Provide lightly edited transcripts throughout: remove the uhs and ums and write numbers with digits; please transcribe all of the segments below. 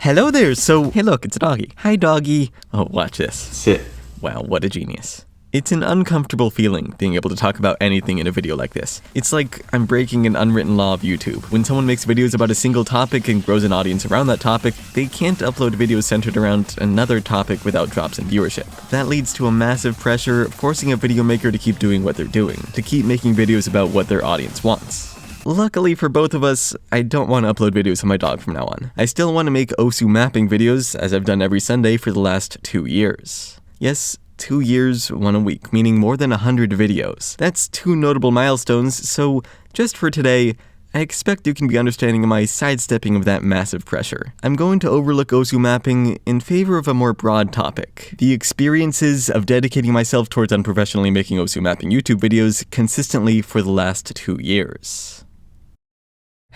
Hello there, hey look, it's a doggy. Hi doggy. Oh, watch this. Sit. Wow, what a genius. It's an uncomfortable feeling being able to talk about anything in a video like this. It's like I'm breaking an unwritten law of YouTube. When someone makes videos about a single topic and grows an audience around that topic, they can't upload videos centered around another topic without drops in viewership. That leads to a massive pressure, forcing a video maker to keep doing what they're doing, to keep making videos about what their audience wants. Luckily for both of us, I don't want to upload videos of my dog from now on. I still want to make osu mapping videos, as I've done every Sunday for the last 2 years. Yes, 2 years, 1 a week, meaning more than 100 videos. That's 2 notable milestones, so just for today, I expect you can be understanding of my sidestepping of that massive pressure. I'm going to overlook osu mapping in favor of a more broad topic: the experiences of dedicating myself towards unprofessionally making osu mapping YouTube videos consistently for the last 2 years.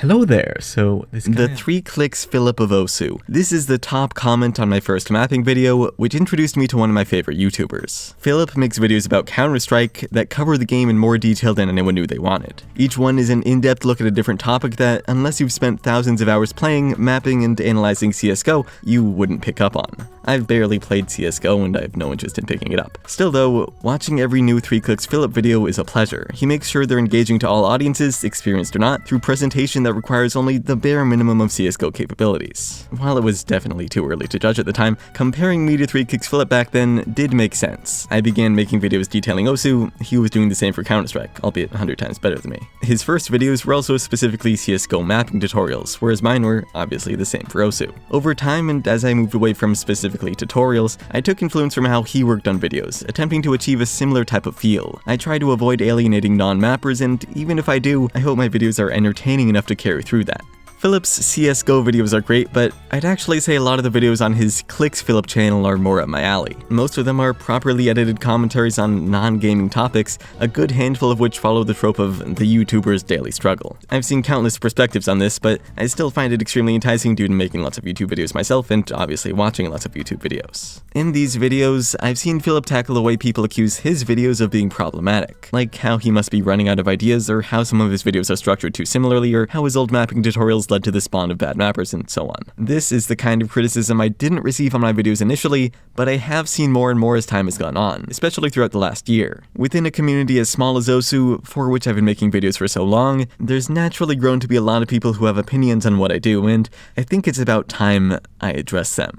Hello there, The 3 clicks Philip of osu. This is the top comment on my first mapping video, which introduced me to one of my favorite YouTubers. Philip makes videos about Counter-Strike that cover the game in more detail than anyone knew they wanted. Each one is an in-depth look at a different topic that, unless you've spent thousands of hours playing, mapping, and analyzing CSGO, you wouldn't pick up on. I've barely played CSGO and I have no interest in picking it up. Still though, watching every new 3 clicks Philip video is a pleasure. He makes sure they're engaging to all audiences, experienced or not, through presentation that requires only the bare minimum of CSGO capabilities. While it was definitely too early to judge at the time, comparing me to 3 Kicks Philip back then did make sense. I began making videos detailing osu, he was doing the same for Counter-Strike, albeit 100 times better than me. His first videos were also specifically CSGO mapping tutorials, whereas mine were obviously the same for osu. Over time, and as I moved away from specifically tutorials, I took influence from how he worked on videos, attempting to achieve a similar type of feel. I try to avoid alienating non-mappers, and even if I do, I hope my videos are entertaining enough to carry through that. Philip's CSGO videos are great, but I'd actually say a lot of the videos on his Clicks Philip channel are more up my alley. Most of them are properly edited commentaries on non-gaming topics, a good handful of which follow the trope of the YouTuber's daily struggle. I've seen countless perspectives on this, but I still find it extremely enticing due to making lots of YouTube videos myself and obviously watching lots of YouTube videos. In these videos, I've seen Philip tackle the way people accuse his videos of being problematic, like how he must be running out of ideas, or how some of his videos are structured too similarly, or how his old mapping tutorials led to the spawn of bad mappers, and so on. This is the kind of criticism I didn't receive on my videos initially, but I have seen more and more as time has gone on, especially throughout the last year. Within a community as small as osu, for which I've been making videos for so long, there's naturally grown to be a lot of people who have opinions on what I do, and I think it's about time I address them.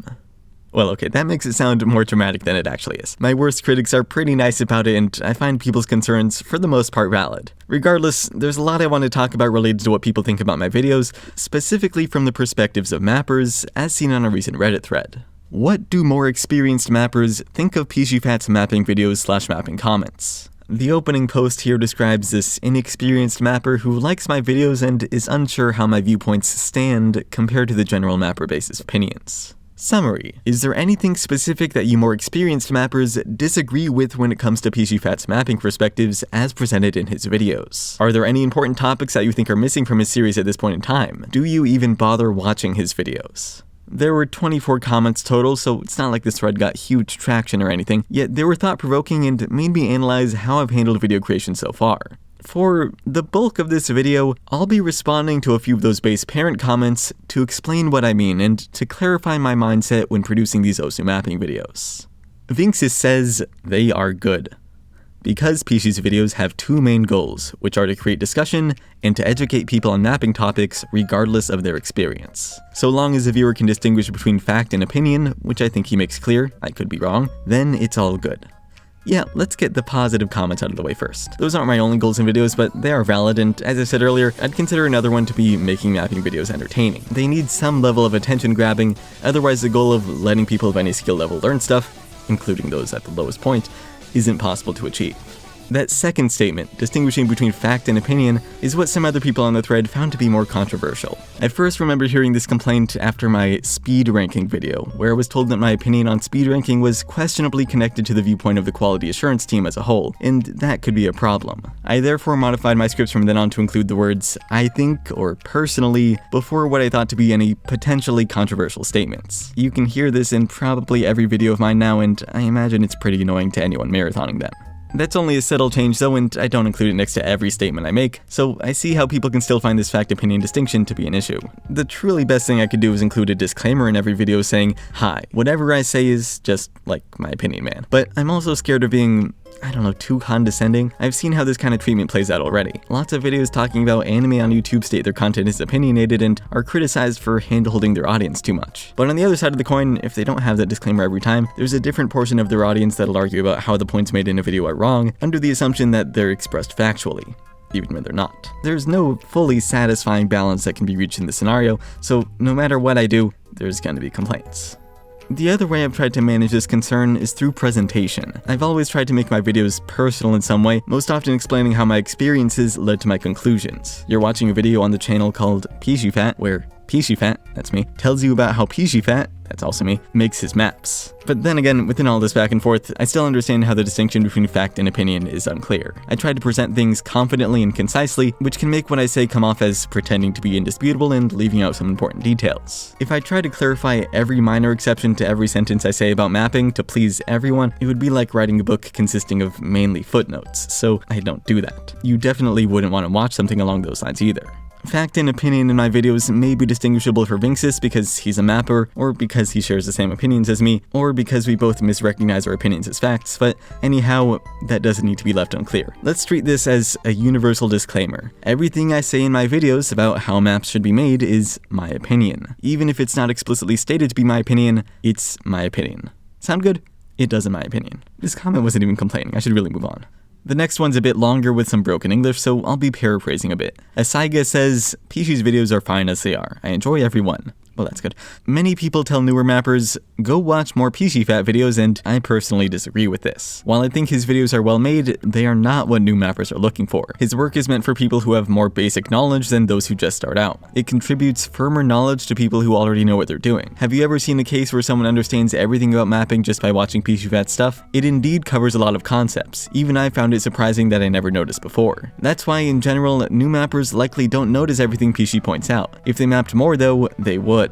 Well, okay, that makes it sound more dramatic than it actually is. My worst critics are pretty nice about it, and I find people's concerns, for the most part, valid. Regardless, there's a lot I want to talk about related to what people think about my videos, specifically from the perspectives of mappers, as seen on a recent Reddit thread. What do more experienced mappers think of pishifat's mapping videos / mapping comments? The opening post here describes this inexperienced mapper who likes my videos and is unsure how my viewpoints stand compared to the general mapper base's opinions. Summary: is there anything specific that you more experienced mappers disagree with when it comes to pishifat's mapping perspectives as presented in his videos? Are there any important topics that you think are missing from his series at this point in time? Do you even bother watching his videos? There were 24 comments total, so it's not like this thread got huge traction or anything, yet they were thought-provoking and made me analyze how I've handled video creation so far. For the bulk of this video, I'll be responding to a few of those base parent comments to explain what I mean and to clarify my mindset when producing these osu mapping videos. Vinxis says they are good, because Pishi's videos have 2 main goals, which are to create discussion and to educate people on mapping topics regardless of their experience. So long as the viewer can distinguish between fact and opinion, which I think he makes clear, I could be wrong, then it's all good. Yeah, let's get the positive comments out of the way first. Those aren't my only goals in videos, but they are valid, and as I said earlier, I'd consider another one to be making mapping videos entertaining. They need some level of attention grabbing, otherwise the goal of letting people of any skill level learn stuff, including those at the lowest point, isn't possible to achieve. That second statement, distinguishing between fact and opinion, is what some other people on the thread found to be more controversial. I first remember hearing this complaint after my speed ranking video, where I was told that my opinion on speed ranking was questionably connected to the viewpoint of the quality assurance team as a whole, and that could be a problem. I therefore modified my scripts from then on to include the words "I think" or "personally" before what I thought to be any potentially controversial statements. You can hear this in probably every video of mine now, and I imagine it's pretty annoying to anyone marathoning them. That's only a subtle change though, and I don't include it next to every statement I make, so I see how people can still find this fact-opinion distinction to be an issue. The truly best thing I could do is include a disclaimer in every video saying, "Hi, whatever I say is just, like, my opinion, man." But I'm also scared of being, I don't know, too condescending. I've seen how this kind of treatment plays out already. Lots of videos talking about anime on YouTube state their content is opinionated and are criticized for hand-holding their audience too much. But on the other side of the coin, if they don't have that disclaimer every time, there's a different portion of their audience that'll argue about how the points made in a video are wrong, under the assumption that they're expressed factually, even when they're not. There's no fully satisfying balance that can be reached in this scenario, so no matter what I do, there's gonna be complaints. The other way I've tried to manage this concern is through presentation. I've always tried to make my videos personal in some way, most often explaining how my experiences led to my conclusions. You're watching a video on the channel called Pishifat, where Pishifat, that's me, tells you about how Pishifat, that's also me, makes his maps. But then again, within all this back and forth, I still understand how the distinction between fact and opinion is unclear. I try to present things confidently and concisely, which can make what I say come off as pretending to be indisputable and leaving out some important details. If I try to clarify every minor exception to every sentence I say about mapping to please everyone, it would be like writing a book consisting of mainly footnotes, so I don't do that. You definitely wouldn't want to watch something along those lines either. Fact and opinion in my videos may be distinguishable for Vinxis because he's a mapper, or because he shares the same opinions as me, or because we both misrecognize our opinions as facts, but anyhow, that doesn't need to be left unclear. Let's treat this as a universal disclaimer. Everything I say in my videos about how maps should be made is my opinion. Even if it's not explicitly stated to be my opinion, it's my opinion. Sound good? It does in my opinion. This comment wasn't even complaining, I should really move on. The next one's a bit longer with some broken English, so I'll be paraphrasing a bit. Asaiga says, Pishi's videos are fine as they are. I enjoy every one. Well, that's good. Many people tell newer mappers, go watch more pishifat videos, and I personally disagree with this. While I think his videos are well made, they are not what new mappers are looking for. His work is meant for people who have more basic knowledge than those who just start out. It contributes firmer knowledge to people who already know what they're doing. Have you ever seen a case where someone understands everything about mapping just by watching pishifat stuff? It indeed covers a lot of concepts. Even I found it surprising that I never noticed before. That's why, in general, new mappers likely don't notice everything Pishi points out. If they mapped more though, they would.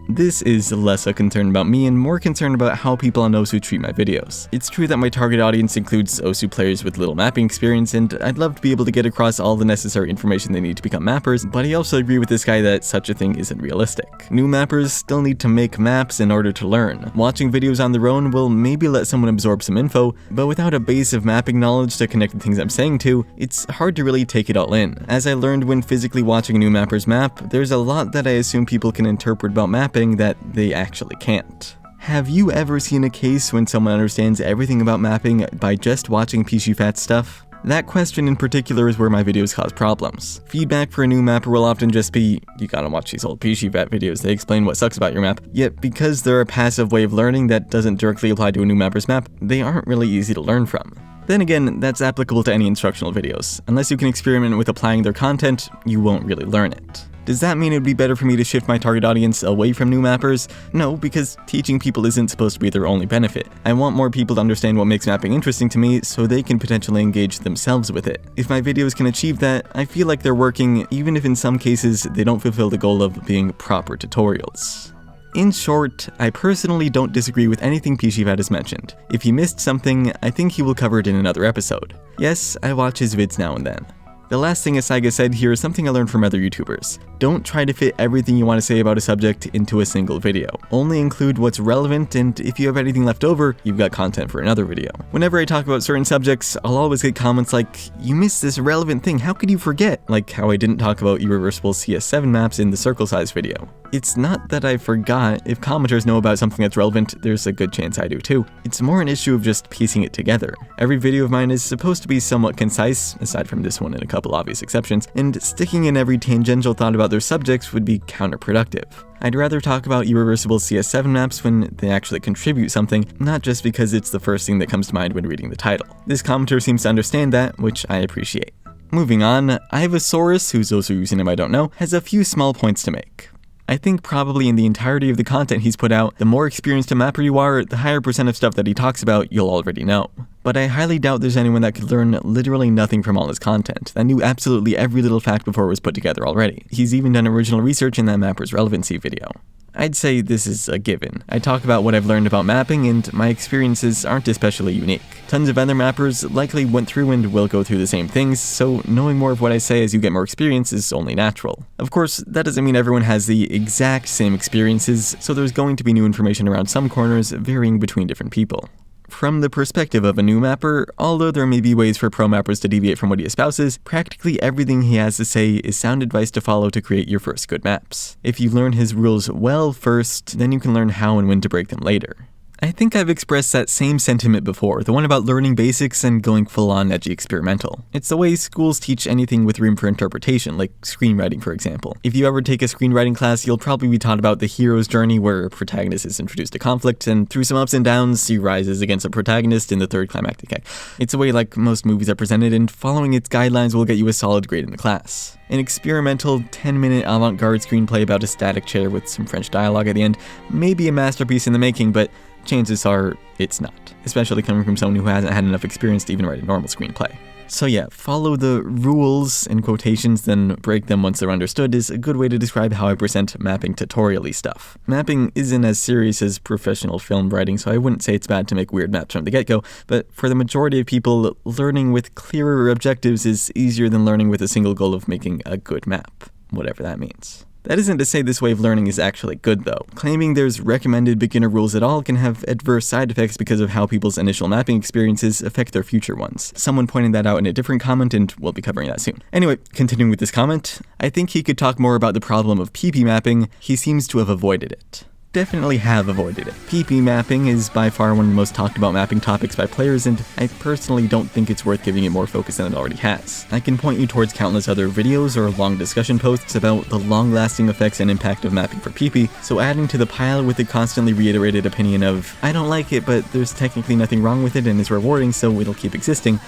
This is less a concern about me and more concerned about how people on Osu treat my videos. It's true that my target audience includes Osu players with little mapping experience, and I'd love to be able to get across all the necessary information they need to become mappers, but I also agree with this guy that such a thing isn't realistic. New mappers still need to make maps in order to learn. Watching videos on their own will maybe let someone absorb some info, but without a base of mapping knowledge to connect the things I'm saying to, it's hard to really take it all in. As I learned when physically watching a new mapper's map, there's a lot that I assume people can interpret about mapping that they actually can't. Have you ever seen a case when someone understands everything about mapping by just watching pishifat stuff? That question in particular is where my videos cause problems. Feedback for a new mapper will often just be, you gotta watch these old pishifat videos, they explain what sucks about your map. Yet because they're a passive way of learning that doesn't directly apply to a new mapper's map, they aren't really easy to learn from. Then again, that's applicable to any instructional videos. Unless you can experiment with applying their content, you won't really learn it. Does that mean it would be better for me to shift my target audience away from new mappers? No, because teaching people isn't supposed to be their only benefit. I want more people to understand what makes mapping interesting to me so they can potentially engage themselves with it. If my videos can achieve that, I feel like they're working, even if in some cases they don't fulfill the goal of being proper tutorials. In short, I personally don't disagree with anything Pishifat has mentioned. If he missed something, I think he will cover it in another episode. Yes, I watch his vids now and then. The last thing Asaiga said here is something I learned from other YouTubers. Don't try to fit everything you want to say about a subject into a single video. Only include what's relevant, and if you have anything left over, you've got content for another video. Whenever I talk about certain subjects, I'll always get comments like, you missed this relevant thing, how could you forget? Like how I didn't talk about irreversible CS7 maps in the circle size video. It's not that I forgot. If commenters know about something that's relevant, there's a good chance I do too. It's more an issue of just piecing it together. Every video of mine is supposed to be somewhat concise, aside from this one and a couple obvious exceptions, and sticking in every tangential thought about their subjects would be counterproductive. I'd rather talk about irreversible CS7 maps when they actually contribute something, not just because it's the first thing that comes to mind when reading the title. This commenter seems to understand that, which I appreciate. Moving on, Ivosaurus, whose Osu username I don't know, has a few small points to make. I think probably in the entirety of the content he's put out, the more experienced a mapper you are, the higher percent of stuff that he talks about you'll already know. But I highly doubt there's anyone that could learn literally nothing from all his content, that knew absolutely every little fact before it was put together already. He's even done original research in that mapper's relevancy video. I'd say this is a given. I talk about what I've learned about mapping, and my experiences aren't especially unique. Tons of other mappers likely went through and will go through the same things, so knowing more of what I say as you get more experience is only natural. Of course, that doesn't mean everyone has the exact same experiences, so there's going to be new information around some corners, varying between different people. From the perspective of a new mapper, although there may be ways for pro mappers to deviate from what he espouses, practically everything he has to say is sound advice to follow to create your first good maps. If you learn his rules well first, then you can learn how and when to break them later. I think I've expressed that same sentiment before, the one about learning basics and going full-on edgy experimental. It's the way schools teach anything with room for interpretation, like screenwriting for example. If you ever take a screenwriting class, you'll probably be taught about the hero's journey where a protagonist is introduced to conflict, and through some ups and downs, he rises against a protagonist in the third climactic act. It's the way like most movies are presented, and following its guidelines will get you a solid grade in the class. An experimental 10-minute avant-garde screenplay about a static chair with some French dialogue at the end may be a masterpiece in the making, but chances are it's not, especially coming from someone who hasn't had enough experience to even write a normal screenplay. So yeah, follow the rules in quotations, then break them once they're understood is a good way to describe how I present mapping tutorial-y stuff. Mapping isn't as serious as professional film writing, so I wouldn't say it's bad to make weird maps from the get-go, but for the majority of people, learning with clearer objectives is easier than learning with a single goal of making a good map, whatever that means. That isn't to say this way of learning is actually good though. Claiming there's recommended beginner rules at all can have adverse side effects because of how people's initial mapping experiences affect their future ones. Someone pointed that out in a different comment, and we'll be covering that soon. Anyway, continuing with this comment, I think he could talk more about the problem of PP mapping. He seems to have avoided it. Definitely have avoided it. PP mapping is by far one of the most talked about mapping topics by players, and I personally don't think it's worth giving it more focus than it already has. I can point you towards countless other videos or long discussion posts about the long-lasting effects and impact of mapping for PP, so adding to the pile with the constantly reiterated opinion of, I don't like it, but there's technically nothing wrong with it and it's rewarding, so it'll keep existing,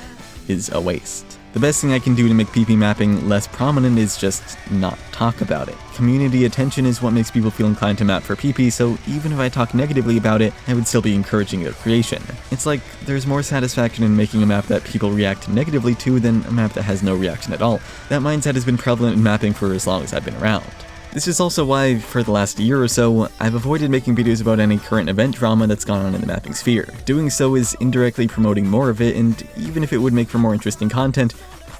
is a waste. The best thing I can do to make PP mapping less prominent is just not talk about it. Community attention is what makes people feel inclined to map for PP, so even if I talk negatively about it, I would still be encouraging their creation. It's like there's more satisfaction in making a map that people react negatively to than a map that has no reaction at all. That mindset has been prevalent in mapping for as long as I've been around. This is also why, for the last year or so, I've avoided making videos about any current event drama that's gone on in the mapping sphere. Doing so is indirectly promoting more of it, and even if it would make for more interesting content,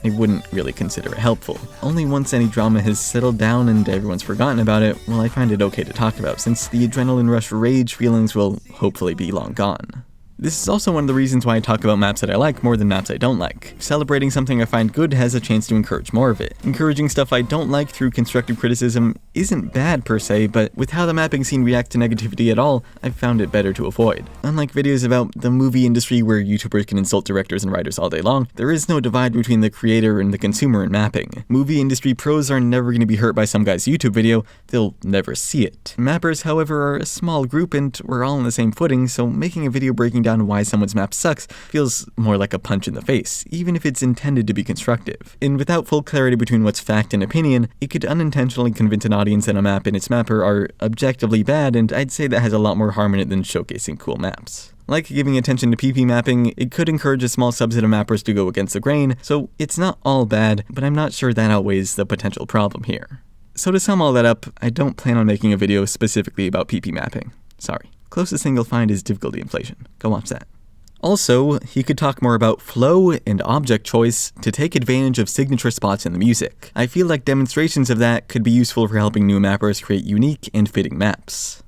I wouldn't really consider it helpful. Only once any drama has settled down and everyone's forgotten about it will I find it okay to talk about, since the adrenaline rush rage feelings will hopefully be long gone. This is also one of the reasons why I talk about maps that I like more than maps I don't like. Celebrating something I find good has a chance to encourage more of it. Encouraging stuff I don't like through constructive criticism isn't bad per se, but with how the mapping scene reacts to negativity at all, I've found it better to avoid. Unlike videos about the movie industry where YouTubers can insult directors and writers all day long, there is no divide between the creator and the consumer in mapping. Movie industry pros are never going to be hurt by some guy's YouTube video, they'll never see it. Mappers, however, are a small group and we're all on the same footing, so making a video breaking down why someone's map sucks feels more like a punch in the face, even if it's intended to be constructive. And without full clarity between what's fact and opinion, it could unintentionally convince an audience that a map and its mapper are objectively bad, and I'd say that has a lot more harm in it than showcasing cool maps. Like giving attention to PP mapping, it could encourage a small subset of mappers to go against the grain, so it's not all bad, but I'm not sure that outweighs the potential problem here. So to sum all that up, I don't plan on making a video specifically about PP mapping. Sorry. Closest thing you'll find is difficulty inflation. Go watch that. Also, he could talk more about flow and object choice to take advantage of signature spots in the music. I feel like demonstrations of that could be useful for helping new mappers create unique and fitting maps.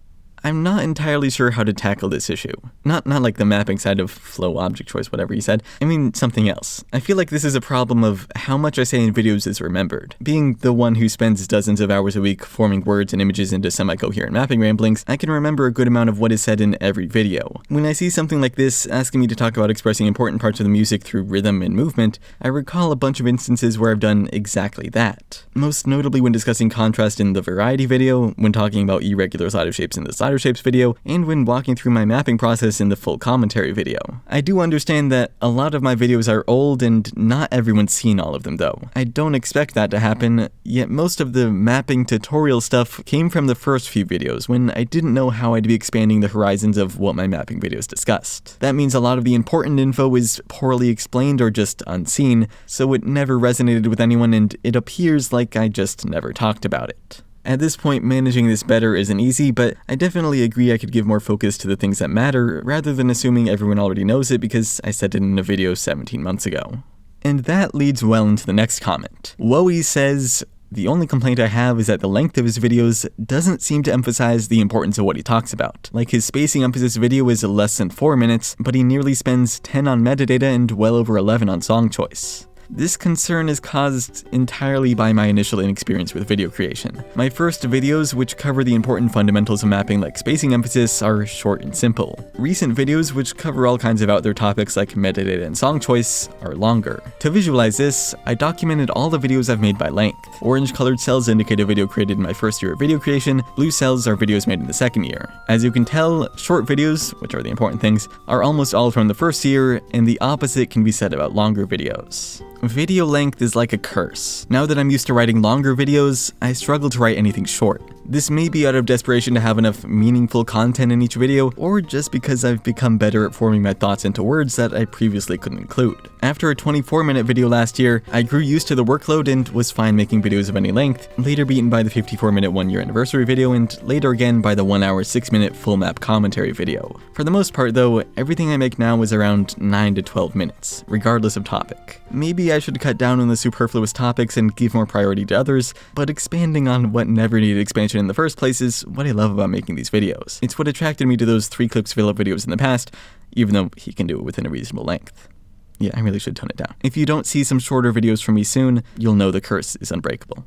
I'm not entirely sure how to tackle this issue. Not like the mapping side of flow, object choice, whatever you said. I mean something else. I feel like this is a problem of how much I say in videos is remembered. Being the one who spends dozens of hours a week forming words and images into semi-coherent mapping ramblings, I can remember a good amount of what is said in every video. When I see something like this asking me to talk about expressing important parts of the music through rhythm and movement, I recall a bunch of instances where I've done exactly that. Most notably when discussing contrast in the variety video, when talking about irregular slider shapes in the slider shapes video, and when walking through my mapping process in the full commentary video. I do understand that a lot of my videos are old and not everyone's seen all of them though. I don't expect that to happen, yet most of the mapping tutorial stuff came from the first few videos when I didn't know how I'd be expanding the horizons of what my mapping videos discussed. That means a lot of the important info is poorly explained or just unseen, so it never resonated with anyone and it appears like I just never talked about it. At this point, managing this better isn't easy, but I definitely agree I could give more focus to the things that matter, rather than assuming everyone already knows it because I said it in a video 17 months ago. And that leads well into the next comment. Woey says, "The only complaint I have is that the length of his videos doesn't seem to emphasize the importance of what he talks about. Like his spacing emphasis video is less than 4 minutes, but he nearly spends 10 on metadata and well over 11 on song choice. This concern is caused entirely by my initial inexperience with video creation. My first videos, which cover the important fundamentals of mapping like spacing emphasis, are short and simple. Recent videos, which cover all kinds of out there topics like metadata and song choice, are longer. To visualize this, I documented all the videos I've made by length. Orange colored cells indicate a video created in my first year of video creation, blue cells are videos made in the second year. As you can tell, short videos, which are the important things, are almost all from the first year, and the opposite can be said about longer videos. Video length is like a curse. Now that I'm used to writing longer videos, I struggle to write anything short. This may be out of desperation to have enough meaningful content in each video, or just because I've become better at forming my thoughts into words that I previously couldn't include. After a 24-minute video last year, I grew used to the workload and was fine making videos of any length, later beaten by the 54-minute 1-year anniversary video, and later again by the 1-hour 6-minute full map commentary video. For the most part though, everything I make now is around 9 to 12 minutes, regardless of topic. Maybe I should cut down on the superfluous topics and give more priority to others, but expanding on what never needed expansion in the first place is what I love about making these videos. It's what attracted me to those 3 Clips Philip videos in the past, even though he can do it within a reasonable length. Yeah, I really should tone it down. If you don't see some shorter videos from me soon, you'll know the curse is unbreakable.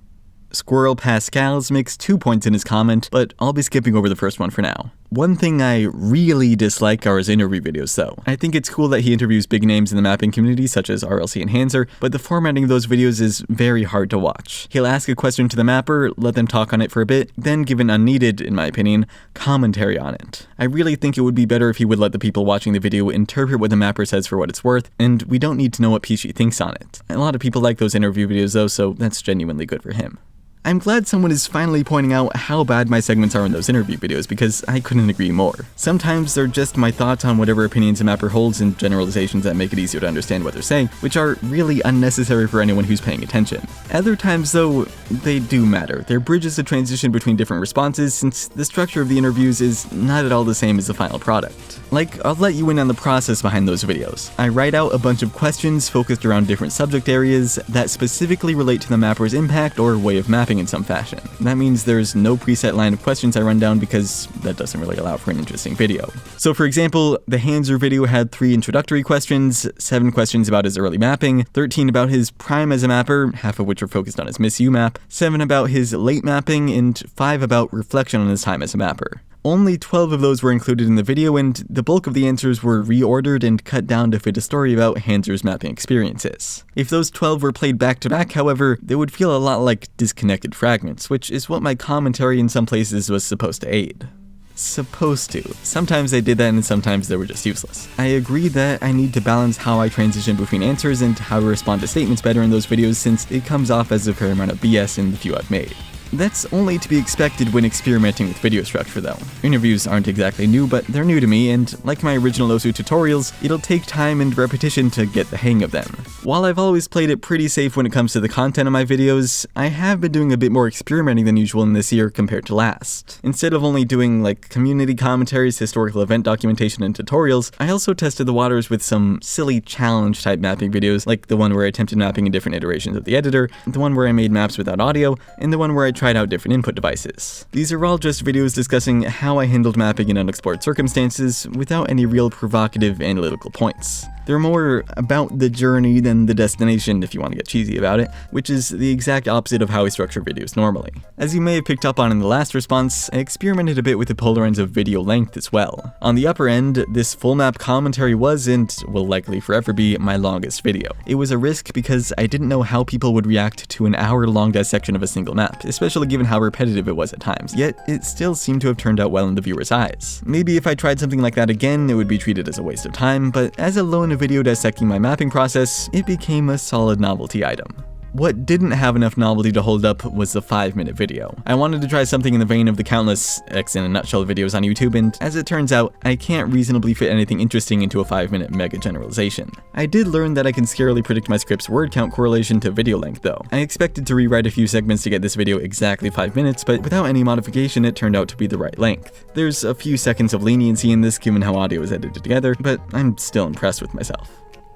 Squirrel Pascals makes 2 points in his comment, but I'll be skipping over the first one for now. One thing I really dislike are his interview videos though. I think it's cool that he interviews big names in the mapping community such as RLC and Hanser, but the formatting of those videos is very hard to watch. He'll ask a question to the mapper, let them talk on it for a bit, then give an unneeded, in my opinion, commentary on it. I really think it would be better if he would let the people watching the video interpret what the mapper says for what it's worth, and we don't need to know what Pishi thinks on it. A lot of people like those interview videos though, so that's genuinely good for him. I'm glad someone is finally pointing out how bad my segments are in those interview videos because I couldn't agree more. Sometimes they're just my thoughts on whatever opinions a mapper holds and generalizations that make it easier to understand what they're saying, which are really unnecessary for anyone who's paying attention. Other times though, they do matter. They're bridges to transition between different responses since the structure of the interviews is not at all the same as the final product. Like, I'll let you in on the process behind those videos. I write out a bunch of questions focused around different subject areas that specifically relate to the mapper's impact or way of mapping in some fashion. That means there's no preset line of questions I run down because that doesn't really allow for an interesting video. So for example, the Hanser video had 3 introductory questions, 7 questions about his early mapping, 13 about his prime as a mapper, half of which were focused on his Miss You map, 7 about his late mapping, and 5 about reflection on his time as a mapper. Only 12 of those were included in the video, and the bulk of the answers were reordered and cut down to fit a story about Hanser's mapping experiences. If those 12 were played back to back, however, they would feel a lot like disconnected fragments, which is what my commentary in some places was supposed to aid. Supposed to. Sometimes they did that and sometimes they were just useless. I agree that I need to balance how I transition between answers and how I respond to statements better in those videos since it comes off as a fair amount of BS in the few I've made. That's only to be expected when experimenting with video structure though. Interviews aren't exactly new, but they're new to me, and like my original osu tutorials, it'll take time and repetition to get the hang of them. While I've always played it pretty safe when it comes to the content of my videos, I have been doing a bit more experimenting than usual in this year compared to last. Instead of only doing like community commentaries, historical event documentation, and tutorials, I also tested the waters with some silly challenge type mapping videos, like the one where I attempted mapping in different iterations of the editor, the one where I made maps without audio, and the one where I tried out different input devices. These are all just videos discussing how I handled mapping in unexplored circumstances without any real provocative analytical points. They're more about the journey than the destination if you want to get cheesy about it, which is the exact opposite of how I structure videos normally. As you may have picked up on in the last response, I experimented a bit with the polar ends of video length as well. On the upper end, this full map commentary was and will likely forever be my longest video. It was a risk because I didn't know how people would react to an hour-long dissection of a single map, especially given how repetitive it was at times, yet it still seemed to have turned out well in the viewer's eyes. Maybe if I tried something like that again, it would be treated as a waste of time, but as a lone video dissecting my mapping process, it became a solid novelty item. What didn't have enough novelty to hold up was the 5-minute video. I wanted to try something in the vein of the countless X in a nutshell videos on YouTube, and as it turns out, I can't reasonably fit anything interesting into a 5-minute mega generalization. I did learn that I can scarily predict my script's word count correlation to video length though. I expected to rewrite a few segments to get this video exactly 5 minutes, but without any modification it turned out to be the right length. There's a few seconds of leniency in this given how audio is edited together, but I'm still impressed with myself.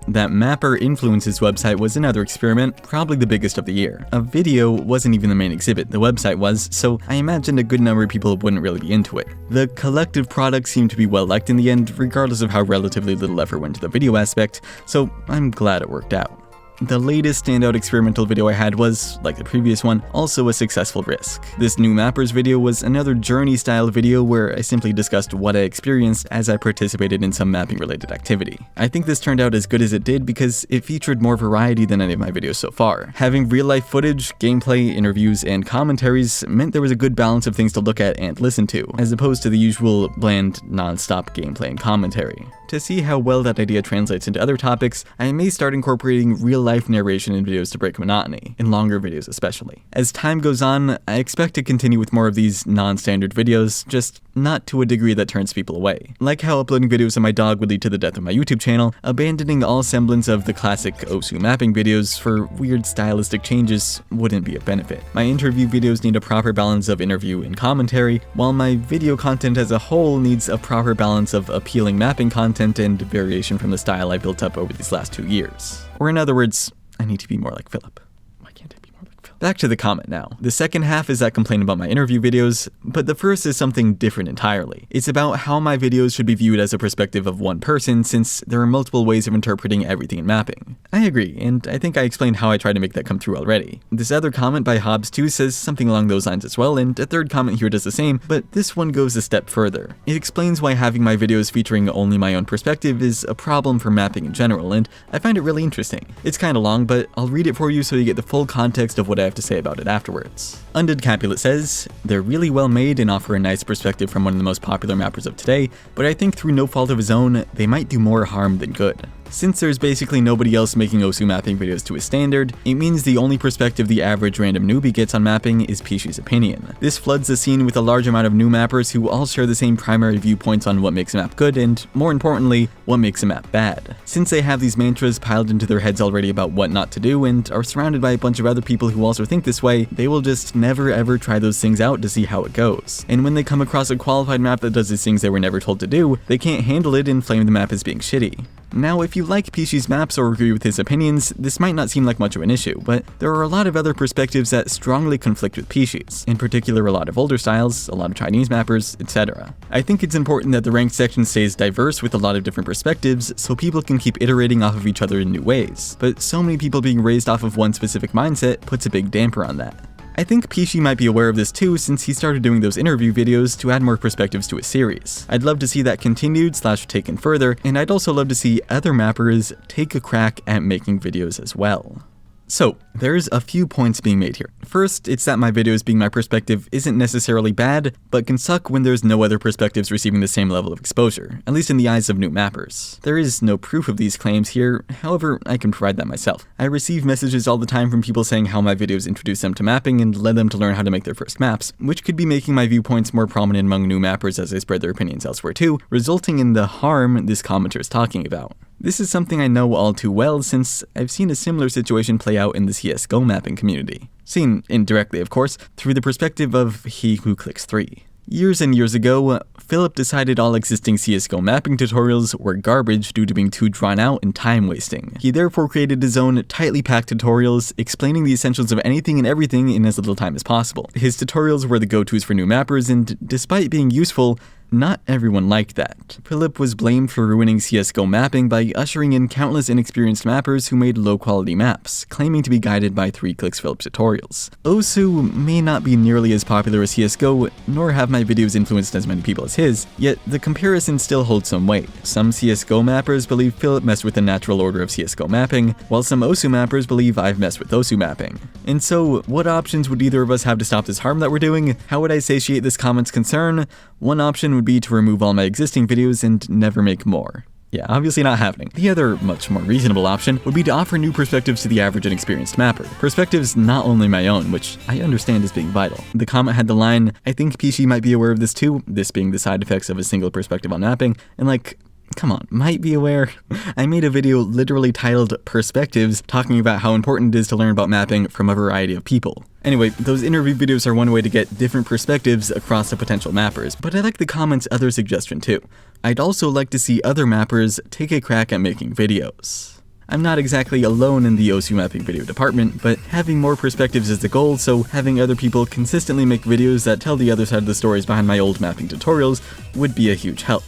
That Mapper Influences website was another experiment, probably the biggest of the year. A video wasn't even the main exhibit, the website was, so I imagined a good number of people wouldn't really be into it. The collective product seemed to be well liked in the end, regardless of how relatively little effort went to the video aspect, so I'm glad it worked out. The latest standout experimental video I had was, like the previous one, also a successful risk. This new Mappers video was another journey-style video where I simply discussed what I experienced as I participated in some mapping-related activity. I think this turned out as good as it did because it featured more variety than any of my videos so far. Having real-life footage, gameplay, interviews, and commentaries meant there was a good balance of things to look at and listen to, as opposed to the usual bland, non-stop gameplay and commentary. To see how well that idea translates into other topics, I may start incorporating real-life narration in videos to break monotony, in longer videos especially. As time goes on, I expect to continue with more of these non-standard videos, just not to a degree that turns people away. Like how uploading videos of my dog would lead to the death of my YouTube channel, abandoning all semblance of the classic osu mapping videos for weird stylistic changes wouldn't be a benefit. My interview videos need a proper balance of interview and commentary, while my video content as a whole needs a proper balance of appealing mapping content and variation from the style I built up over these last 2 years. Or in other words, I need to be more like Philip. Why can't I be more like Philip? Back to the comment now. The second half is that complaint about my interview videos, but the first is something different entirely. It's about how my videos should be viewed as a perspective of one person, since there are multiple ways of interpreting everything in mapping. I agree, and I think I explained how I try to make that come through already. This other comment by Hobbs2 says something along those lines as well, and a third comment here does the same, but this one goes a step further. It explains why having my videos featuring only my own perspective is a problem for mapping in general, and I find it really interesting. It's kinda long, but I'll read it for you so you get the full context of what I have to say about it afterwards. Undid Capulet says, "They're really well made and offer a nice perspective from one of the most popular mappers of today, but I think through no fault of his own, they might do more harm than good. Since there's basically nobody else making osu mapping videos to his standard, it means the only perspective the average random newbie gets on mapping is Pishi's opinion. This floods the scene with a large amount of new mappers who all share the same primary viewpoints on what makes a map good and, more importantly, what makes a map bad. Since they have these mantras piled into their heads already about what not to do and are surrounded by a bunch of other people who also think this way, they will just never ever try those things out to see how it goes. And when they come across a qualified map that does these things they were never told to do, they can't handle it and flame the map as being shitty. Now, if you like Pishi's maps or agree with his opinions, this might not seem like much of an issue, but there are a lot of other perspectives that strongly conflict with Pishi's, in particular a lot of older styles, a lot of Chinese mappers, etc. I think it's important that the ranked section stays diverse with a lot of different perspectives so people can keep iterating off of each other in new ways, but so many people being raised off of one specific mindset puts a big damper on that. I think Pishi might be aware of this too since he started doing those interview videos to add more perspectives to his series. I'd love to see that continued / taken further, and I'd also love to see other mappers take a crack at making videos as well. So, there's a few points being made here. First, it's that my videos being my perspective isn't necessarily bad, but can suck when there's no other perspectives receiving the same level of exposure, at least in the eyes of new mappers. There is no proof of these claims here, however, I can provide that myself. I receive messages all the time from people saying how my videos introduce them to mapping and led them to learn how to make their first maps, which could be making my viewpoints more prominent among new mappers as they spread their opinions elsewhere too, resulting in the harm this commenter is talking about. This is something I know all too well since I've seen a similar situation play out in the CSGO mapping community. Seen indirectly, of course, through the perspective of he who clicks 3. Years and years ago, Philip decided all existing CSGO mapping tutorials were garbage due to being too drawn out and time wasting. He therefore created his own tightly packed tutorials explaining the essentials of anything and everything in as little time as possible. His tutorials were the go-tos for new mappers and, despite being useful, not everyone liked that. Philip was blamed for ruining CSGO mapping by ushering in countless inexperienced mappers who made low-quality maps, claiming to be guided by 3clicks Philip tutorials. Osu may not be nearly as popular as CSGO, nor have my videos influenced as many people as his, yet the comparison still holds some weight. Some CSGO mappers believe Philip messed with the natural order of CSGO mapping, while some Osu mappers believe I've messed with Osu mapping. And so, what options would either of us have to stop this harm that we're doing? How would I satiate this comment's concern? One option would be to remove all my existing videos and never make more. Yeah, obviously not happening. The other, much more reasonable option would be to offer new perspectives to the average and experienced mapper. Perspectives not only my own, which I understand is being vital. The comment had the line, "I think Pishi might be aware of this too," this being the side effects of a single perspective on mapping, and like, come on, might be aware? I made a video literally titled Perspectives, talking about how important it is to learn about mapping from a variety of people. Anyway, those interview videos are one way to get different perspectives across the potential mappers, but I like the comment's other suggestion too. I'd also like to see other mappers take a crack at making videos. I'm not exactly alone in the osu mapping video department, but having more perspectives is the goal, so having other people consistently make videos that tell the other side of the stories behind my old mapping tutorials would be a huge help.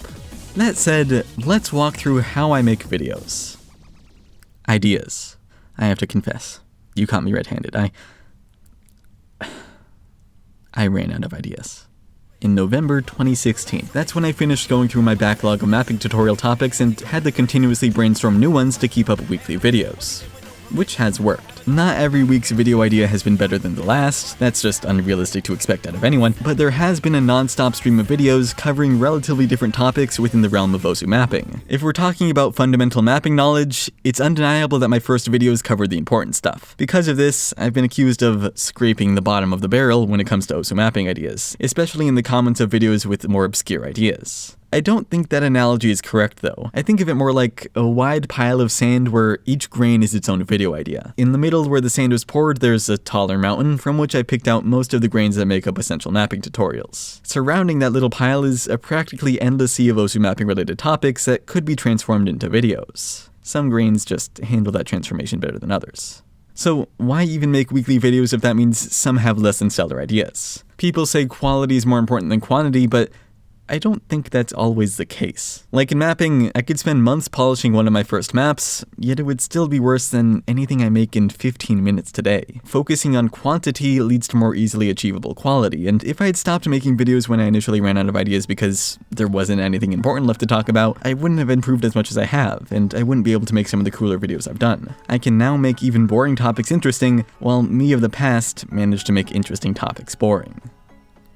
That said, let's walk through how I make videos. Ideas. I have to confess, you caught me red-handed. I ran out of ideas. In November 2016, that's when I finished going through my backlog of mapping tutorial topics and had to continuously brainstorm new ones to keep up weekly videos. Which has worked. Not every week's video idea has been better than the last, that's just unrealistic to expect out of anyone, but there has been a non-stop stream of videos covering relatively different topics within the realm of osu mapping. If we're talking about fundamental mapping knowledge, it's undeniable that my first videos covered the important stuff. Because of this, I've been accused of scraping the bottom of the barrel when it comes to osu mapping ideas, especially in the comments of videos with more obscure ideas. I don't think that analogy is correct though. I think of it more like a wide pile of sand where each grain is its own video idea. In the middle where the sand was poured, there's a taller mountain from which I picked out most of the grains that make up essential mapping tutorials. Surrounding that little pile is a practically endless sea of osu mapping related topics that could be transformed into videos. Some grains just handle that transformation better than others. So why even make weekly videos if that means some have less than stellar ideas? People say quality is more important than quantity, but I don't think that's always the case. Like in mapping, I could spend months polishing one of my first maps, yet it would still be worse than anything I make in 15 minutes today. Focusing on quantity leads to more easily achievable quality, and if I had stopped making videos when I initially ran out of ideas because there wasn't anything important left to talk about, I wouldn't have improved as much as I have, and I wouldn't be able to make some of the cooler videos I've done. I can now make even boring topics interesting, while me of the past managed to make interesting topics boring.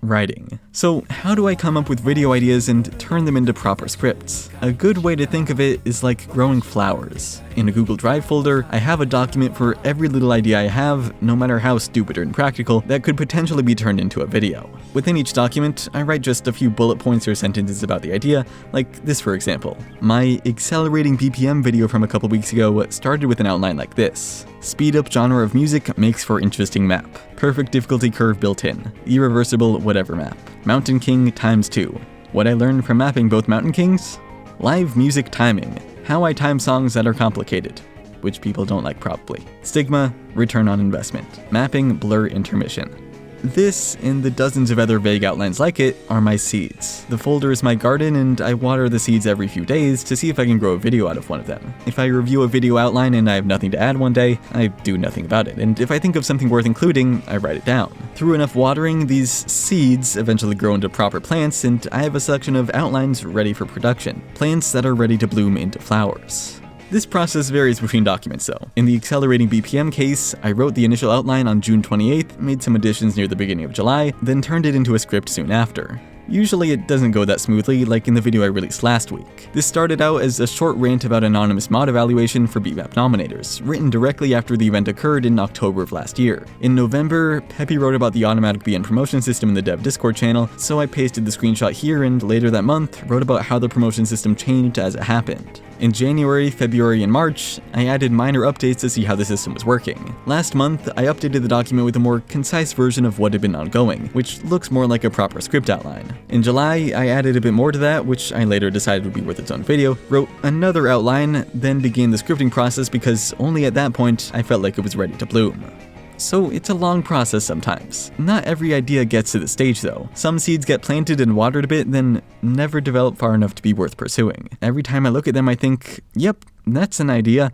Writing. So how do I come up with video ideas and turn them into proper scripts? A good way to think of it is like growing flowers. In a Google Drive folder, I have a document for every little idea I have, no matter how stupid or impractical, that could potentially be turned into a video. Within each document, I write just a few bullet points or sentences about the idea, like this for example. My accelerating BPM video from a couple weeks ago started with an outline like this. Speed up genre of music makes for interesting map. Perfect difficulty curve built in. Irreversible whatever map. Mountain King ×2. What I learned from mapping both Mountain Kings? Live music timing. How I time songs that are complicated. Which people don't like probably. Stigma, return on investment. Mapping, blur, intermission. This, and the dozens of other vague outlines like it, are my seeds. The folder is my garden, and I water the seeds every few days to see if I can grow a video out of one of them. If I review a video outline and I have nothing to add one day, I do nothing about it, and if I think of something worth including, I write it down. Through enough watering, these seeds eventually grow into proper plants, and I have a selection of outlines ready for production. Plants that are ready to bloom into flowers. This process varies between documents though. In the accelerating BPM case, I wrote the initial outline on June 28th, made some additions near the beginning of July, then turned it into a script soon after. Usually it doesn't go that smoothly, like in the video I released last week. This started out as a short rant about anonymous mod evaluation for beatmap nominators, written directly after the event occurred in October of last year. In November, Peppy wrote about the automatic BN promotion system in the dev Discord channel, so I pasted the screenshot here, and later that month, wrote about how the promotion system changed as it happened. In January, February, and March, I added minor updates to see how the system was working. Last month, I updated the document with a more concise version of what had been ongoing, which looks more like a proper script outline. In July, I added a bit more to that, which I later decided would be worth its own video, wrote another outline, then began the scripting process because only at that point I felt like it was ready to bloom. So it's a long process sometimes. Not every idea gets to the stage though. Some seeds get planted and watered a bit, then never develop far enough to be worth pursuing. Every time I look at them I think, yep, that's an idea.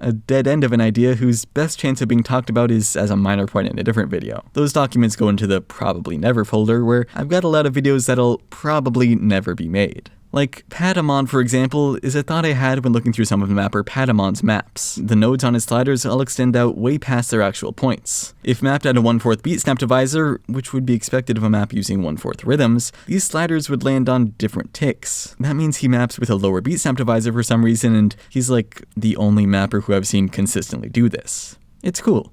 A dead end of an idea whose best chance of being talked about is as a minor point in a different video. Those documents go into the probably never folder where I've got a lot of videos that'll probably never be made. Like, Patamon, for example, is a thought I had when looking through some of the mapper Patamon's maps. The nodes on his sliders all extend out way past their actual points. If mapped at a 1/4 beat snap divisor, which would be expected of a map using 1/4 rhythms, these sliders would land on different ticks. That means he maps with a lower beat snap divisor for some reason, and he's like the only mapper who I've seen consistently do this. It's cool.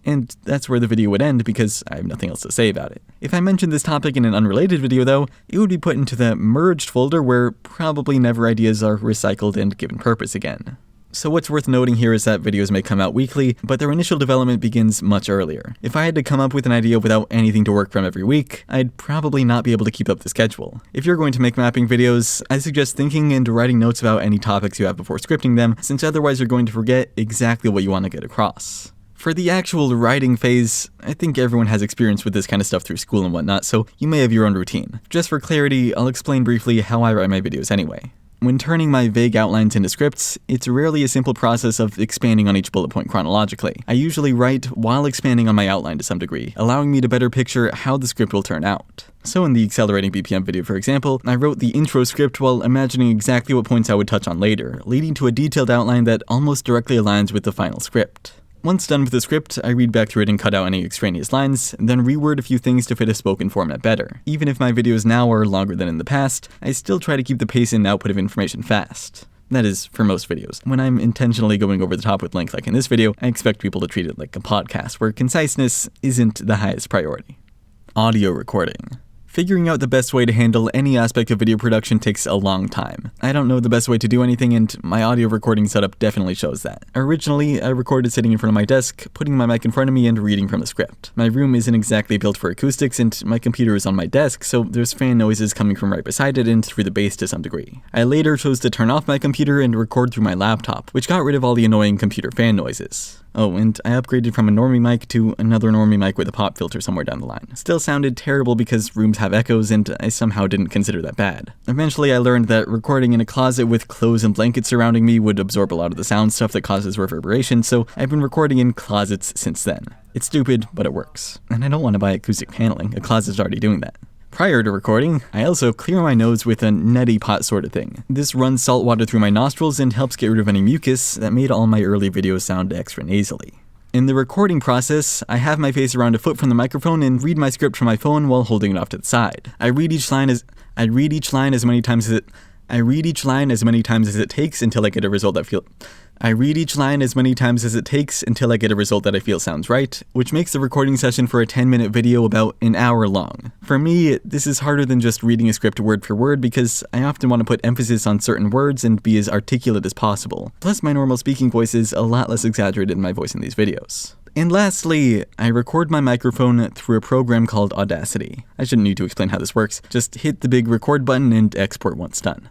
And that's where the video would end because I have nothing else to say about it. If I mentioned this topic in an unrelated video though, it would be put into the merged folder where probably never ideas are recycled and given purpose again. So what's worth noting here is that videos may come out weekly, but their initial development begins much earlier. If I had to come up with an idea without anything to work from every week, I'd probably not be able to keep up the schedule. If you're going to make mapping videos, I suggest thinking and writing notes about any topics you have before scripting them, since otherwise you're going to forget exactly what you want to get across. For the actual writing phase, I think everyone has experience with this kind of stuff through school and whatnot, so you may have your own routine. Just for clarity, I'll explain briefly how I write my videos anyway. When turning my vague outlines into scripts, it's rarely a simple process of expanding on each bullet point chronologically. I usually write while expanding on my outline to some degree, allowing me to better picture how the script will turn out. So in the Accelerating BPM video, for example, I wrote the intro script while imagining exactly what points I would touch on later, leading to a detailed outline that almost directly aligns with the final script. Once done with the script, I read back through it and cut out any extraneous lines, then reword a few things to fit a spoken format better. Even if my videos now are longer than in the past, I still try to keep the pace and output of information fast. That is, for most videos. When I'm intentionally going over the top with length like in this video, I expect people to treat it like a podcast, where conciseness isn't the highest priority. Audio recording. Figuring out the best way to handle any aspect of video production takes a long time. I don't know the best way to do anything, and my audio recording setup definitely shows that. Originally, I recorded sitting in front of my desk, putting my mic in front of me and reading from the script. My room isn't exactly built for acoustics, and my computer is on my desk, so there's fan noises coming from right beside it and through the bass to some degree. I later chose to turn off my computer and record through my laptop, which got rid of all the annoying computer fan noises. Oh, and I upgraded from a normie mic to another normie mic with a pop filter somewhere down the line. Still sounded terrible because rooms have echoes, and I somehow didn't consider that bad. Eventually, I learned that recording in a closet with clothes and blankets surrounding me would absorb a lot of the sound stuff that causes reverberation, so I've been recording in closets since then. It's stupid, but it works. And I don't want to buy acoustic paneling, a closet's already doing that. Prior to recording, I also clear my nose with a neti pot sort of thing. This runs salt water through my nostrils and helps get rid of any mucus that made all my early videos sound extra nasally. In the recording process, I have my face around a foot from the microphone and read my script from my phone while holding it off to the side. I read each line as many times as it takes until I get a result that I feel sounds right, which makes the recording session for a 10-minute video about an hour long. For me, this is harder than just reading a script word for word because I often want to put emphasis on certain words and be as articulate as possible. Plus, my normal speaking voice is a lot less exaggerated than my voice in these videos. And lastly, I record my microphone through a program called Audacity. I shouldn't need to explain how this works, just hit the big record button and export once done.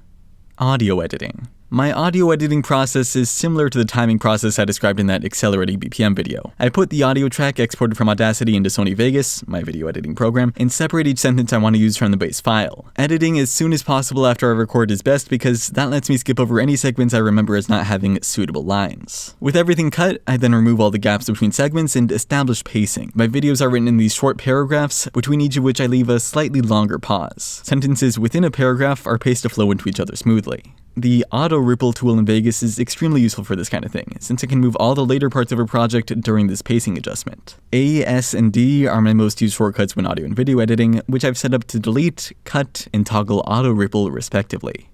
Audio editing. My audio editing process is similar to the timing process I described in that Accelerating BPM video. I put the audio track exported from Audacity into Sony Vegas, my video editing program, and separate each sentence I want to use from the base file. Editing as soon as possible after I record is best because that lets me skip over any segments I remember as not having suitable lines. With everything cut, I then remove all the gaps between segments and establish pacing. My videos are written in these short paragraphs, between each of which I leave a slightly longer pause. Sentences within a paragraph are paced to flow into each other smoothly. The auto ripple tool in Vegas is extremely useful for this kind of thing, since it can move all the later parts of a project during this pacing adjustment. A, S, and D are my most used shortcuts when audio and video editing, which I've set up to delete, cut, and toggle auto ripple respectively.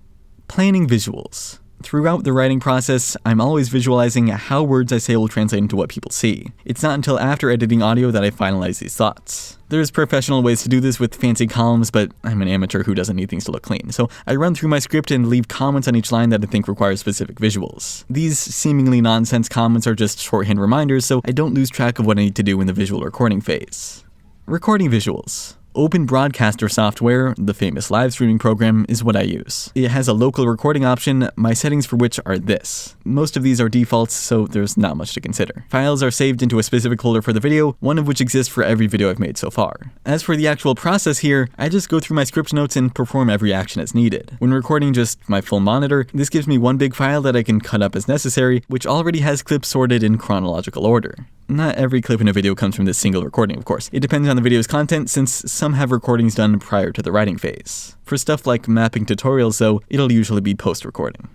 Planning visuals. Throughout the writing process, I'm always visualizing how words I say will translate into what people see. It's not until after editing audio that I finalize these thoughts. There's professional ways to do this with fancy columns, but I'm an amateur who doesn't need things to look clean, so I run through my script and leave comments on each line that I think require specific visuals. These seemingly nonsense comments are just shorthand reminders, so I don't lose track of what I need to do in the visual recording phase. Recording visuals. Open Broadcaster software, the famous live streaming program, is what I use. It has a local recording option, my settings for which are this. Most of these are defaults, so there's not much to consider. Files are saved into a specific folder for the video, one of which exists for every video I've made so far. As for the actual process here, I just go through my script notes and perform every action as needed. When recording just my full monitor, this gives me one big file that I can cut up as necessary, which already has clips sorted in chronological order. Not every clip in a video comes from this single recording, of course. It depends on the video's content, since some have recordings done prior to the writing phase. For stuff like mapping tutorials, though, it'll usually be post-recording.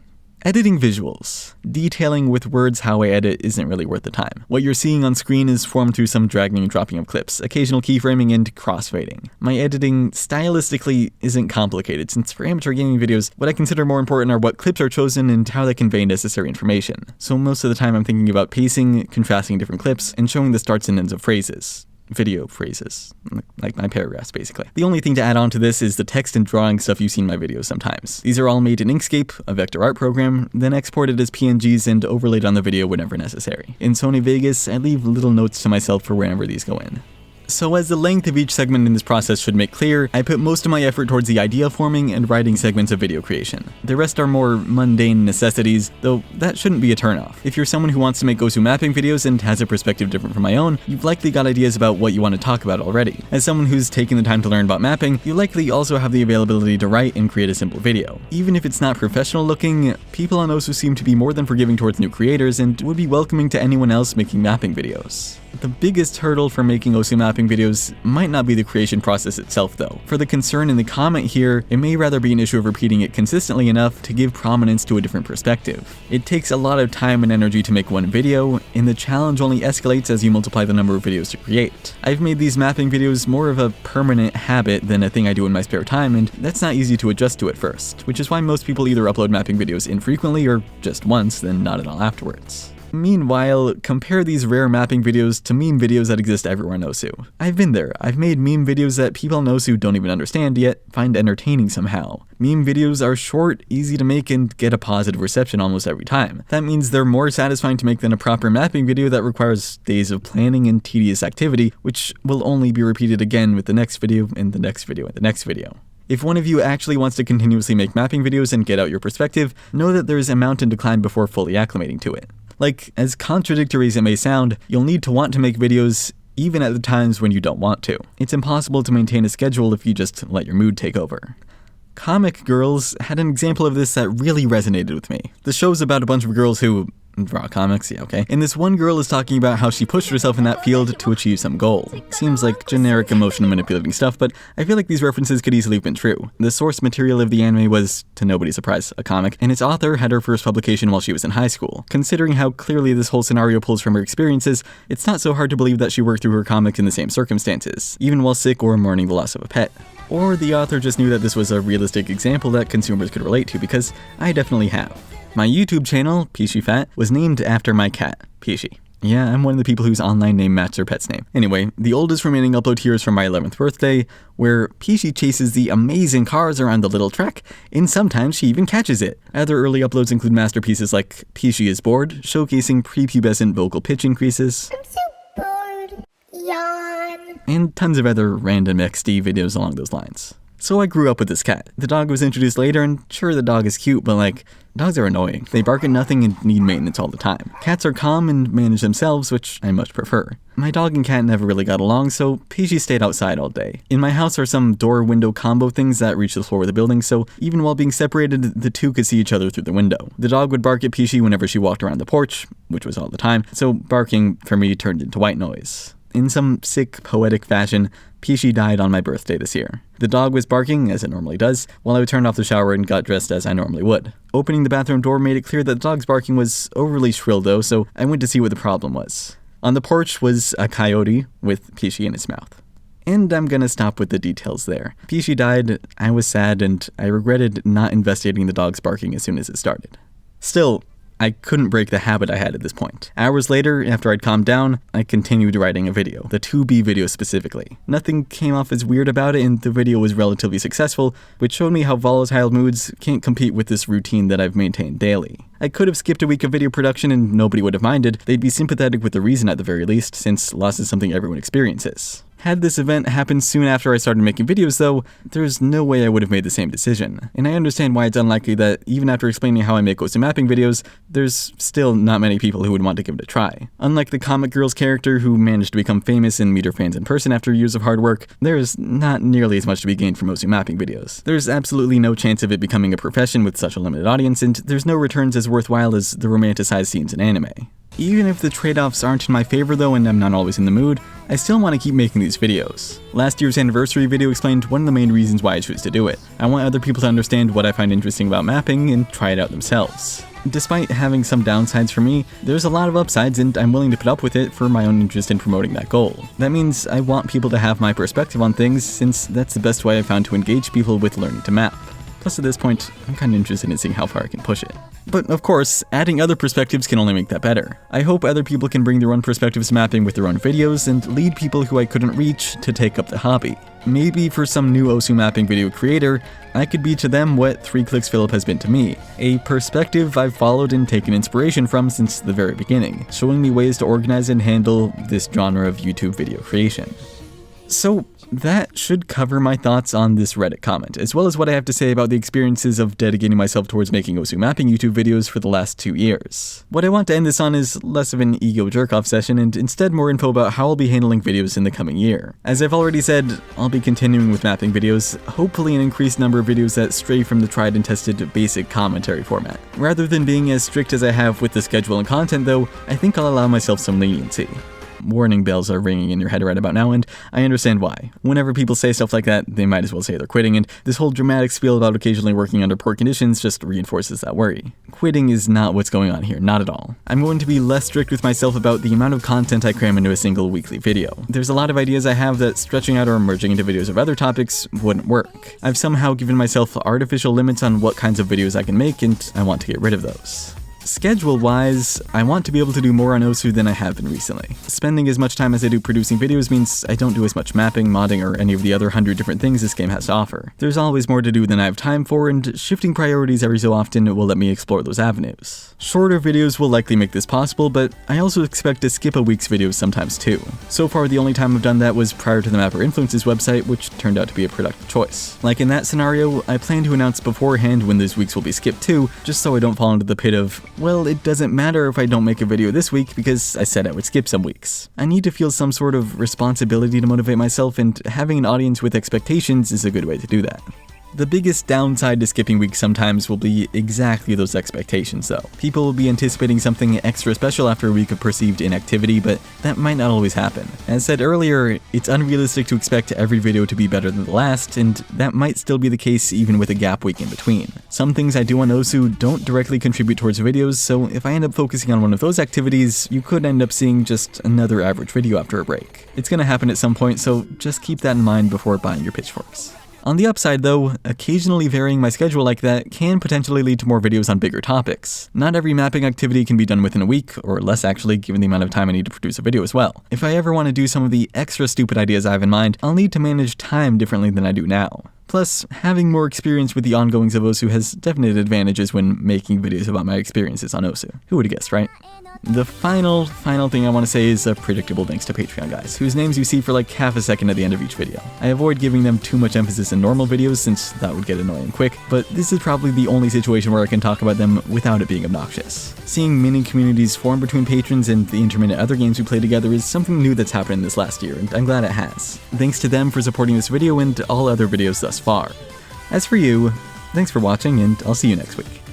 Editing visuals. Detailing with words how I edit isn't really worth the time. What you're seeing on screen is formed through some dragging and dropping of clips, occasional keyframing, and crossfading. My editing, stylistically, isn't complicated, since for amateur gaming videos, what I consider more important are what clips are chosen and how they convey necessary information. So most of the time I'm thinking about pacing, contrasting different clips, and showing the starts and ends of phrases. Video phrases, like my paragraphs basically. The only thing to add on to this is the text and drawing stuff you see in my videos sometimes. These are all made in Inkscape, a vector art program, then exported as PNGs and overlaid on the video whenever necessary. In Sony Vegas, I leave little notes to myself for wherever these go in. So as the length of each segment in this process should make clear, I put most of my effort towards the idea forming and writing segments of video creation. The rest are more mundane necessities, though that shouldn't be a turnoff. If you're someone who wants to make osu mapping videos and has a perspective different from my own, you've likely got ideas about what you want to talk about already. As someone who's taken the time to learn about mapping, you likely also have the availability to write and create a simple video. Even if it's not professional looking, people on osu seem to be more than forgiving towards new creators and would be welcoming to anyone else making mapping videos. The biggest hurdle for making osu mapping videos might not be the creation process itself though. For the concern in the comment here, it may rather be an issue of repeating it consistently enough to give prominence to a different perspective. It takes a lot of time and energy to make one video, and the challenge only escalates as you multiply the number of videos to create. I've made these mapping videos more of a permanent habit than a thing I do in my spare time, and that's not easy to adjust to at first, which is why most people either upload mapping videos infrequently or just once, then not at all afterwards. Meanwhile, compare these rare mapping videos to meme videos that exist everywhere in osu. I've been there. I've made meme videos that people in osu don't even understand yet find entertaining somehow. Meme videos are short, easy to make, and get a positive reception almost every time. That means they're more satisfying to make than a proper mapping video that requires days of planning and tedious activity, which will only be repeated again with the next video and the next video and the next video. If one of you actually wants to continuously make mapping videos and get out your perspective, know that there is a mountain to climb before fully acclimating to it. Like, as contradictory as it may sound, you'll need to want to make videos even at the times when you don't want to. It's impossible to maintain a schedule if you just let your mood take over. Comic Girls had an example of this that really resonated with me. The show's about a bunch of girls who draw comics, yeah, okay. And this one girl is talking about how she pushed herself in that field to achieve some goal. Seems like generic emotional manipulating stuff, but I feel like these references could easily have been true. The source material of the anime was, to nobody's surprise, a comic, and its author had her first publication while she was in high school. Considering how clearly this whole scenario pulls from her experiences, it's not so hard to believe that she worked through her comics in the same circumstances, even while sick or mourning the loss of a pet. Or the author just knew that this was a realistic example that consumers could relate to, because I definitely have. My YouTube channel, Pishifat, was named after my cat, Pishi. Yeah, I'm one of the people whose online name matched their pet's name. Anyway, the oldest remaining upload here is from my 11th birthday, where Pishi chases the amazing cars around the little track, and sometimes she even catches it. Other early uploads include masterpieces like Pishi is Bored, showcasing prepubescent vocal pitch increases. I'm so bored. Yawn. And tons of other random XD videos along those lines. So I grew up with this cat. The dog was introduced later, and sure, the dog is cute, but like, dogs are annoying. They bark at nothing and need maintenance all the time. Cats are calm and manage themselves, which I much prefer. My dog and cat never really got along, so Pishi stayed outside all day. In my house are some door-window combo things that reach the floor of the building, so even while being separated, the two could see each other through the window. The dog would bark at Pishi whenever she walked around the porch, which was all the time, so barking for me turned into white noise. In some sick, poetic fashion, Pishi died on my birthday this year. The dog was barking, as it normally does, while I turned off the shower and got dressed as I normally would. Opening the bathroom door made it clear that the dog's barking was overly shrill though, so I went to see what the problem was. On the porch was a coyote with Pishi in its mouth. And I'm gonna stop with the details there. Pishi died, I was sad, and I regretted not investigating the dog's barking as soon as it started. Still, I couldn't break the habit I had at this point. Hours later, after I'd calmed down, I continued writing a video, the 2B video specifically. Nothing came off as weird about it, and the video was relatively successful, which showed me how volatile moods can't compete with this routine that I've maintained daily. I could have skipped a week of video production and nobody would have minded. They'd be sympathetic with the reason at the very least, since loss is something everyone experiences. Had this event happened soon after I started making videos though, there's no way I would have made the same decision. And I understand why it's unlikely that even after explaining how I make osu mapping videos, there's still not many people who would want to give it a try. Unlike the Comic Girls character who managed to become famous and meet her fans in person after years of hard work, there's not nearly as much to be gained from osu mapping videos. There's absolutely no chance of it becoming a profession with such a limited audience, and there's no returns as worthwhile as the romanticized scenes in anime. Even if the trade-offs aren't in my favor though and I'm not always in the mood, I still want to keep making these videos. Last year's anniversary video explained one of the main reasons why I choose to do it. I want other people to understand what I find interesting about mapping and try it out themselves. Despite having some downsides for me, there's a lot of upsides and I'm willing to put up with it for my own interest in promoting that goal. That means I want people to have my perspective on things, since that's the best way I've found to engage people with learning to map. Plus at this point, I'm kinda interested in seeing how far I can push it. But of course, adding other perspectives can only make that better. I hope other people can bring their own perspectives to mapping with their own videos and lead people who I couldn't reach to take up the hobby. Maybe for some new osu mapping video creator, I could be to them what 3 Clicks Philip has been to me, a perspective I've followed and taken inspiration from since the very beginning, showing me ways to organize and handle this genre of YouTube video creation. So that should cover my thoughts on this Reddit comment, as well as what I have to say about the experiences of dedicating myself towards making osu mapping YouTube videos for the last 2 years. What I want to end this on is less of an ego jerk-off session and instead more info about how I'll be handling videos in the coming year. As I've already said, I'll be continuing with mapping videos, hopefully an increased number of videos that stray from the tried and tested basic commentary format. Rather than being as strict as I have with the schedule and content though, I think I'll allow myself some leniency. Warning bells are ringing in your head right about now, and I understand why. Whenever people say stuff like that, they might as well say they're quitting, and this whole dramatic spiel about occasionally working under poor conditions just reinforces that worry. Quitting is not what's going on here, not at all. I'm going to be less strict with myself about the amount of content I cram into a single weekly video. There's a lot of ideas I have that stretching out or merging into videos of other topics wouldn't work. I've somehow given myself artificial limits on what kinds of videos I can make, and I want to get rid of those. Schedule-wise, I want to be able to do more on osu than I have been recently. Spending as much time as I do producing videos means I don't do as much mapping, modding, or any of the other 100 different things this game has to offer. There's always more to do than I have time for, and shifting priorities every so often will let me explore those avenues. Shorter videos will likely make this possible, but I also expect to skip a week's videos sometimes too. So far, the only time I've done that was prior to the Mapper Influences website, which turned out to be a productive choice. Like in that scenario, I plan to announce beforehand when those weeks will be skipped too, just so I don't fall into the pit of, well, it doesn't matter if I don't make a video this week because I said I would skip some weeks. I need to feel some sort of responsibility to motivate myself, and having an audience with expectations is a good way to do that. The biggest downside to skipping weeks sometimes will be exactly those expectations though. People will be anticipating something extra special after a week of perceived inactivity, but that might not always happen. As said earlier, it's unrealistic to expect every video to be better than the last, and that might still be the case even with a gap week in between. Some things I do on osu don't directly contribute towards videos, so if I end up focusing on one of those activities, you could end up seeing just another average video after a break. It's gonna happen at some point, so just keep that in mind before buying your pitchforks. On the upside though, occasionally varying my schedule like that can potentially lead to more videos on bigger topics. Not every mapping activity can be done within a week, or less actually, given the amount of time I need to produce a video as well. If I ever want to do some of the extra stupid ideas I have in mind, I'll need to manage time differently than I do now. Plus, having more experience with the ongoings of osu has definite advantages when making videos about my experiences on osu. Who would have guessed, right? The final thing I want to say is a predictable thanks to Patreon guys, whose names you see for like half a second at the end of each video. I avoid giving them too much emphasis in normal videos since that would get annoying quick, but this is probably the only situation where I can talk about them without it being obnoxious. Seeing mini communities form between patrons and the intermittent other games we play together is something new that's happened this last year, and I'm glad it has. Thanks to them for supporting this video and all other videos thus far. As for you, thanks for watching, and I'll see you next week.